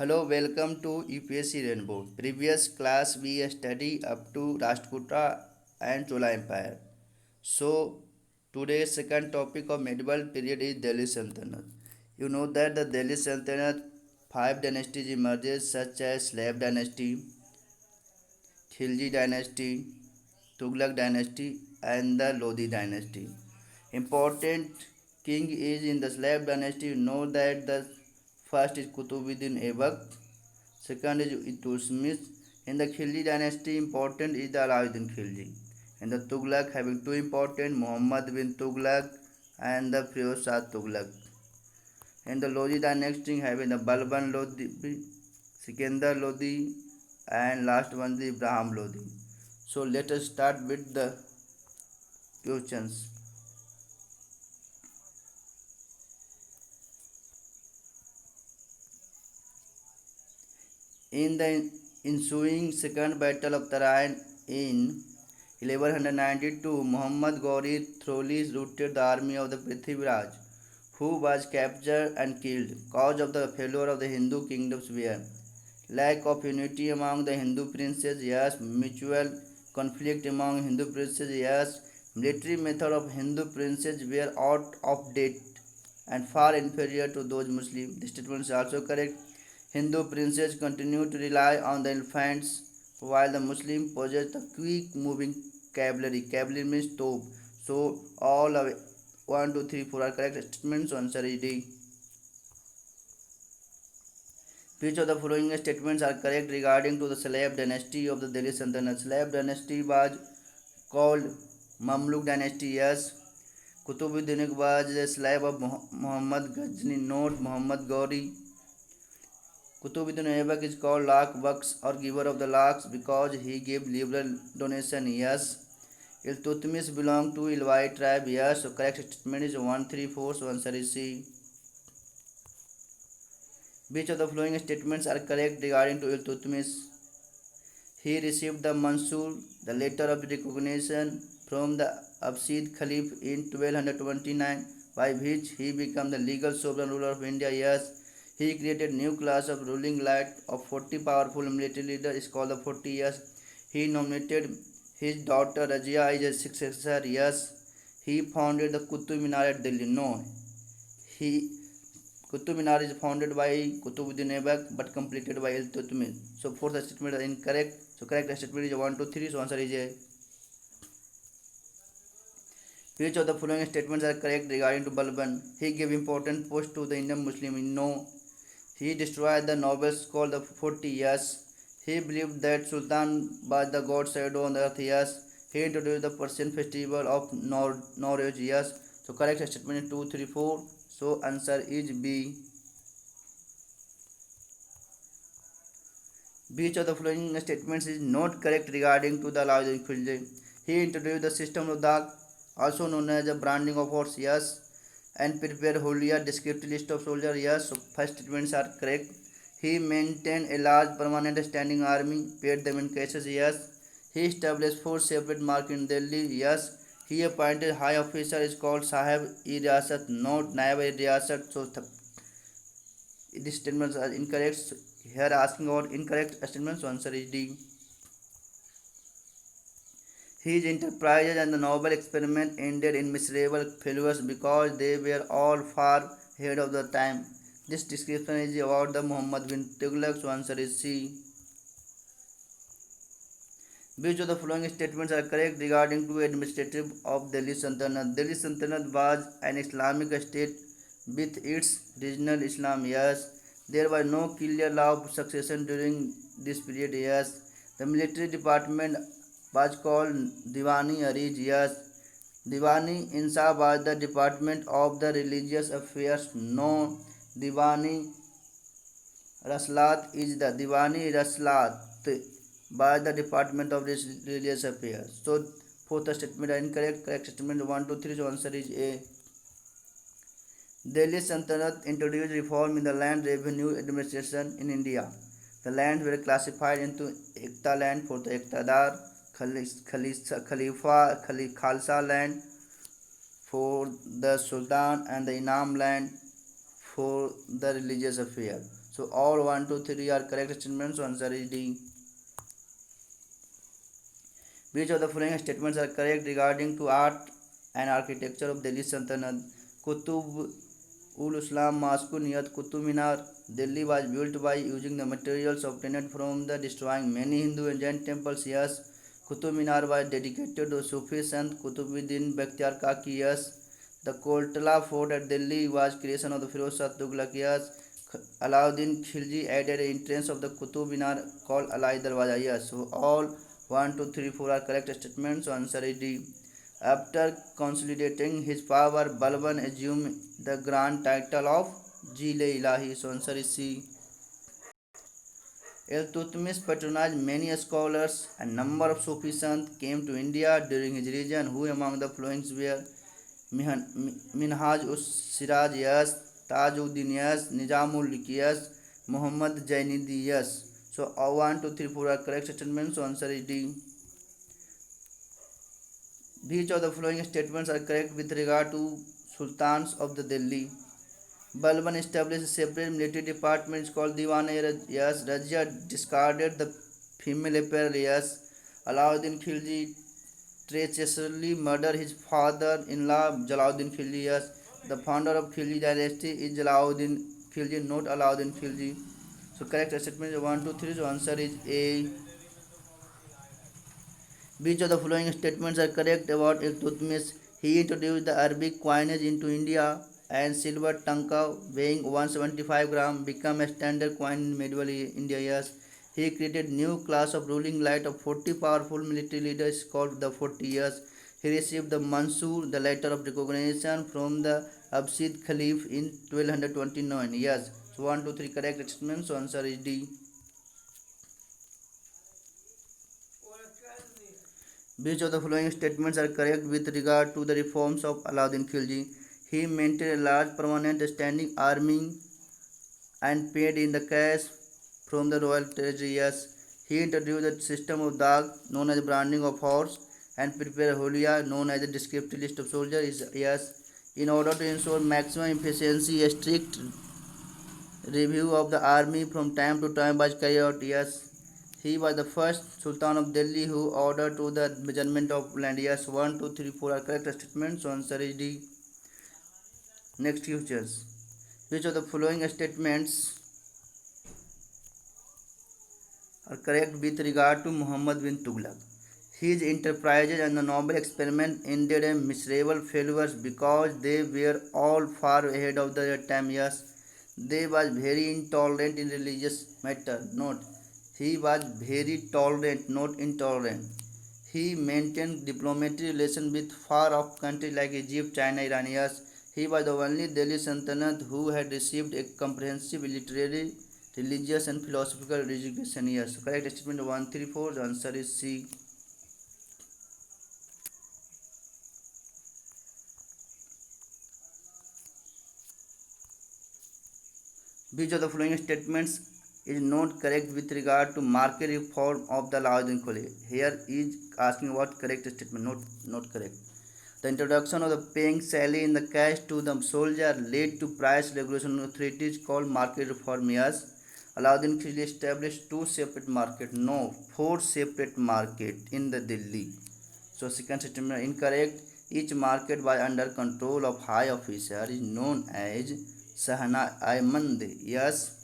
Hello, welcome to UPSC Rainbow. Previous class we study up to Rashtrakuta and Chola Empire. So today's second topic of medieval period is Delhi Sultanate. You know that the Delhi Sultanate five dynasties emerges such as Slav dynasty, Khilji dynasty, Tughlaq dynasty and the Lodi dynasty. Important king is in the Slav dynasty. You know that the first is Kutubuddin Aibak, second is Iltutmish. In the Khilji dynasty, important is the Alauddin Khilji. In the Tughlaq, having two important Muhammad bin Tughlaq and the Firoz Shah Tughlaq. In the Lodi dynasty, having the Balban Lodi, Sikandar Lodi, and last one the Ibrahim Lodi. So let us start with the questions. In the ensuing Second Battle of Tarain in 1192, Muhammad Ghori thoroughly routed the army of the Prithviraj, who was captured and killed. Cause of the failure of the Hindu kingdoms were lack of unity among the Hindu princes, yes, mutual conflict among Hindu princes, yes, military method of Hindu princes were out of date and far inferior to those Muslim. This statement is also correct. Hindu princes continued to rely on the elephants while the Muslim possessed the quick moving cavalry. Cavalry means top. So all of 1, 2, 3, 4 are correct statements. Answer is D. Which of the following statements are correct regarding to the Slav dynasty of the Delhi Sultanate? Slav dynasty was called Mamluk dynasty. Yes. Kutubuddin was a slave of Muhammad Ghazni, not Muhammad Ghori. Kutubuddin Aibak is called Lakh Bucks or giver of the lakhs because he gave liberal donation. Yes. Iltutmish belonged to Ilwai tribe. Yes. So correct statement is 1, 3, 4. So answer is C. Which of the following statements are correct regarding to Iltutmish? He received the Mansur, the letter of recognition from the Abbasid Caliph in 1229, by which he became the legal sovereign ruler of India. Yes, he created new class of ruling light of 40 powerful military leaders is called the 40 years. He nominated his daughter Rajia as a successor. Yes, he founded the Qutub Minar at Delhi. No, he Qutub Minar is founded by Kutubuddin Aibak but completed by Iltutmish. So fourth statement is incorrect. So correct statement is 1, 2, 3. So answer is A. Which of the following statements are correct regarding to Balban? He gave important post to the Indian Muslim. No. He destroyed the nobles called the 40 years. He believed that Sultan was the god shadow on the earth. Yes. He introduced the Persian festival of Nowruz. Yes. So correct statement is 2, 3, 4. So answer is B. Which of the following statements is not correct regarding to the Alauddin Khilji? He introduced the system of Dag, also known as the branding of horse. Yes, and prepared Hulia descriptive list of soldiers. Yes, so first statements are correct. He maintained a large permanent standing army, paid them in cases. Yes, he established four separate markets in Delhi. Yes, he appointed high officer is called Sahib-e-Riyasat, not Naib-e-Riyasat. So these statements are incorrect. So here asking about incorrect statements. So answer is D. His enterprises and the noble experiment ended in miserable failures because they were all far ahead of the time. This description is about the Muhammad bin Tughlaq. So answer is C. Which of the following statements are correct regarding to administrative of Delhi Sultanate? Delhi Sultanate was an Islamic state with its regional Islam. Yes, there was no clear law of succession during this period. Yes, the military department was called Diwani Arij. Yes, Diwani Insa was the department of the religious affairs. No, Diwani Raslat is the Diwani Raslat by the Department of Religious Affairs. So fourth statement is incorrect. Correct statement 1, 2, 3. So answer is A. Delhi Sultanate introduced reform in the land revenue administration in India. The lands were classified into Ekta land for the Iqtadar, Khalifa, Khalsa land for the Sultan, and the Inam land for the religious affair. So all 1, 2, 3 are correct statements. So answer is D. Which of the following statements are correct regarding to art and architecture of Delhi Sultanate? Qutub ul Islam Mosque near Qutub Minar. Delhi was built by using the materials obtained from the destroying many Hindu and Jain temples. Yes. Qutub Minar was dedicated to Sufi Sant Qutubuddin Bakhtiar Kaki. Yes. The Kotla Fort at Delhi was creation of the Firoz Shah Tughlaq. Yes. Alauddin Khilji added an entrance of the Qutub Minar called Alai Darwaza. Yes. So all 1, 2, 3, 4 are correct statements. So answer is D. After consolidating his power, Balban assumed the grand title of Jile-Ilahi. So answer is C. Iltutmish patronized many scholars. A number of Sufi sants came to India during his reign. Who among the following were Minhaj Siraj? Yes. Tajuddin? Yes. Nizamul? Yes. Muhammad Jainidi? Yes. So 1, 2, 3, 4 are correct statements. So answer is D. Which of the following statements are correct with regard to sultans of the Delhi? Balban established a separate military department called Diwan-e Yes. Rajya discarded the female apparel. Yes. Alauddin Khilji treacherously murdered his father-in-law Jalauddin Khilji. Yes. The founder of Khilji dynasty is Jalauddin Khilji, not Alauddin Khilji. So correct statement is 1, 2, 3. So answer is A. Which of the following statements are correct about Iltutmish? He introduced the Arabic coinage into India, and silver tanka weighing 175 grams became a standard coin in medieval India. Yes. He created new class of ruling light of 40 powerful military leaders called the 40 years. He received the Mansur, the letter of recognition from the Abbasid Caliph in 1229. Yes. So 1, 2, 3 correct statements. So answer is D. Which of the following statements are correct with regard to the reforms of Alauddin Khilji? He maintained a large permanent standing army and paid in the cash from the royal treasury. Yes. He introduced a system of dag known as branding of horse and prepared hulia known as a descriptive list of soldiers. Yes. In order to ensure maximum efficiency, a strict review of the army from time to time was carried out. Yes. He was the first Sultan of Delhi who ordered to the measurement of land. Yes, 1, 2, 3, 4 are correct statements. So answer is D. Next questions. Which of the following statements are correct with regard to Muhammad bin Tughlaq? His enterprises and the noble experiment ended in miserable failures because they were all far ahead of their time. Yes, they was very intolerant in religious matter. Note, he was very tolerant, not intolerant. He maintained diplomatic relations with far-off countries like Egypt, China, Iran. Yes, he was the only Delhi Sultanate who had received a comprehensive literary, religious, and philosophical education. Yes, so correct statement 1, 3, 4. The answer is C. Which of the following statements is not correct with regard to market reform of the Alauddin Khilji? Here is asking about correct statement, not correct. The introduction of the paying salary in the cash to the soldier led to price regulation authorities called market reform. Yes. Alauddin Khilji established 2 separate market, no, 4 separate market in the Delhi. So second statement incorrect. Each market was under control of high officer is known as Sahana-i-Mand. Yes.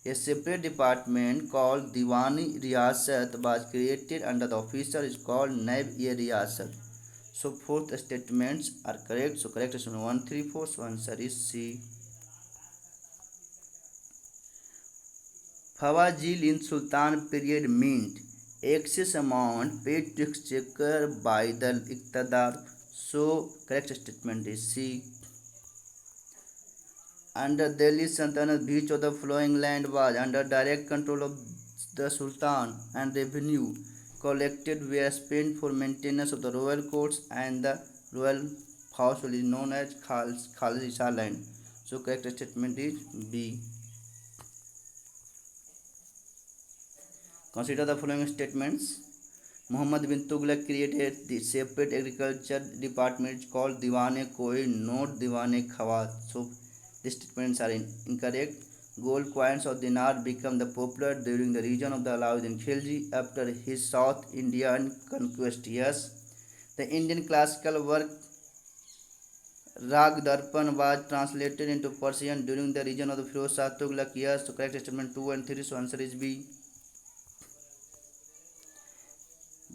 A separate department called Diwani Riyasat was created under the officer is called Naib-e-Riyasat. So fourth statements are correct. So correct statement 1, 3, 4. So answer is C. Fawazil in Sultan period meant excess amount paid to exchequer by the Iqtidar. So correct statement is C. Under Delhi Sultanate, which of the following land was under direct control of the Sultan, and revenue collected were spent for maintenance of the royal courts and the royal household is known as Khalsa land. So correct statement is B. Consider the following statements. Muhammad bin Tughlaq created the separate agriculture department called Diwan-e Koi, not Diwan-e Khawat. So these statements are incorrect. Gold coins of dinar became the popular during the region of the Alauddin Khilji after his South Indian conquest. Yes, the Indian classical work Rag Darpan was translated into Persian during the region of the Firoz Shah Tughlaq. Yes, so correct statement 2 and 3. So answer is B.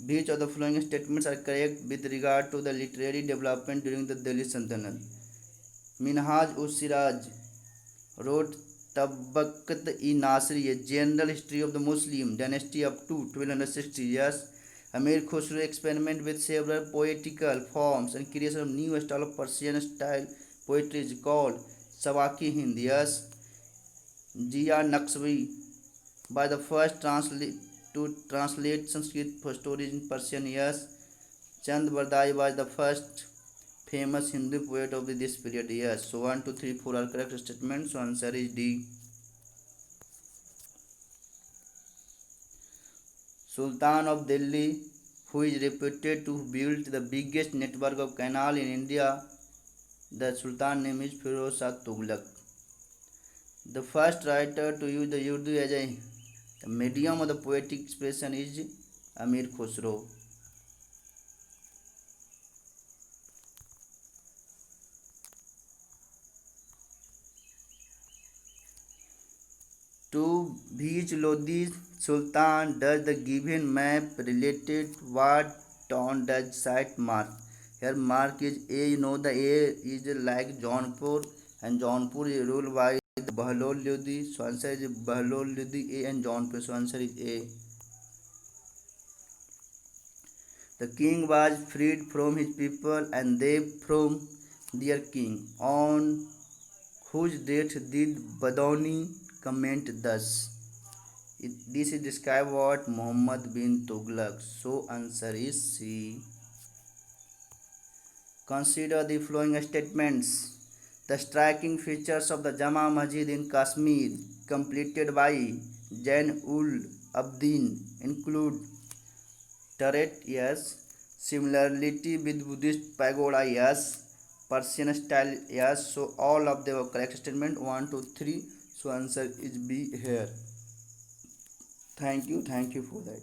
Which of the following statements are correct with regard to the literary development during the Delhi Sultanate? Minhaj-us-Siraj wrote Tabaqat-e-Nasri, a general history of the Muslim dynasty up to 1260 years. Amir Khusro experiment with several poetical forms and creation of new style of Persian style poetry is called Sawaki Hind. Yes, Jia Naqshbandi by the first to translate Sanskrit stories in Persian. Yes, Chand Bardai was the first famous Hindu poet of this period. Yes, so 1, 2, 3, 4 are correct statements. So answer is D. Sultan of Delhi, who is reputed to have built the biggest network of canal in India, the Sultan name is Firoz Shah Tughlaq. The first writer to use the Urdu as a medium of the poetic expression is Amir Khusro. To which Lodi Sultan does the given map related what town does site mark? Here mark is A. You know the A is like Jaunpur and Jaunpur is ruled by Bahlol Lodi. So answer is Bahlol Lodi A and Jaunpur. So answer is A. The king was freed from his people and they from their king. On whose death did Badoni comment thus? This is described what Muhammad bin Tughlaq. So answer is C. Consider the following statements. The striking features of the Jama Masjid in Kashmir, completed by Zain ul Abidin, include turret, yes. Similarity with Buddhist pagoda, yes. Persian style, yes. So all of the correct statement 1, 2, 3. So answer is B here. Thank you for that.